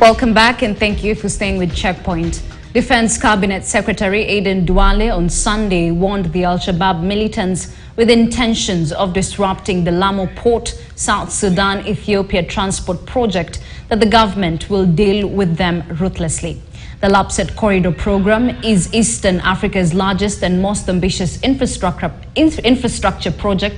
Welcome back and thank you for staying with Checkpoint. Defense Cabinet Secretary Cs Duale on Sunday warned the Shaabab militants with intentions of disrupting the Lamu Port, South Sudan, Ethiopia transport project that the government will deal with them ruthlessly. The Lapset Corridor program is Eastern Africa's largest and most ambitious infrastructure project,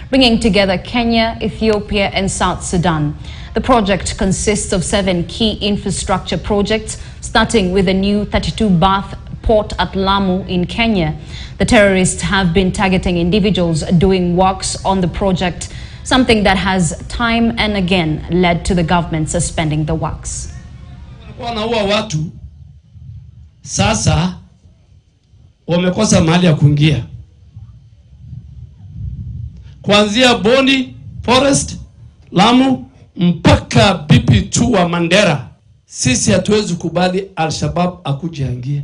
bringing together Kenya, Ethiopia and South Sudan. The project consists of 7 key infrastructure projects, starting with a new 32-berth port at Lamu in Kenya. The terrorists have been targeting individuals doing works on the project, something that has time and again led to the government suspending the works. Wanaua watu sasa wamekosa mahali ya kuingia, kuanzia Boni Forest, Lamu mpaka BP2 wa Mandera. Sisi hatuwezi kubali Al-Shabaab akuje aingie.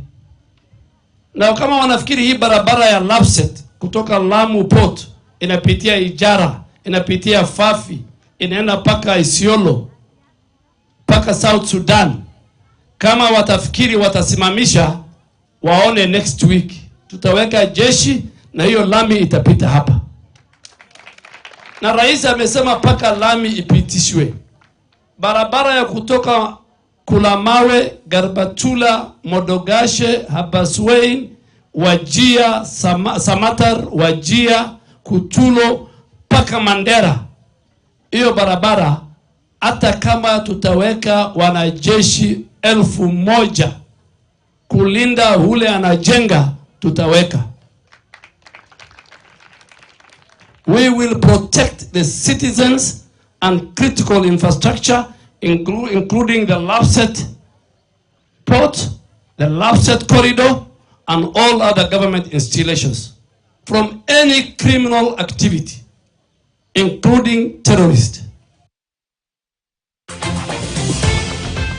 Na kama wanafikiri hii barabara ya Lapset kutoka Lamu Port inapitia Ijara, inapitia Fafi, inaenda paka Isiolo, paka South Sudan, kama watafikiri watasimamisha, waone next week tutaweka jeshi na hiyo lami itapita hapa. Na rais amesema paka lami ipitishwe. Barabara ya kutoka Kulamawe, Garbatula, Modogashe, Habaswein, Wajia, Samatar, Wajia, Kutulo, paka Mandera. Hiyo barabara hata kama tutaweka wanajeshi 1,000 kulinda ule anajenga, tutaweka. We will protect the citizens and critical infrastructure, including the Lapset Port, the Lapset Corridor, and all other government installations from any criminal activity, including terrorist.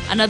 Another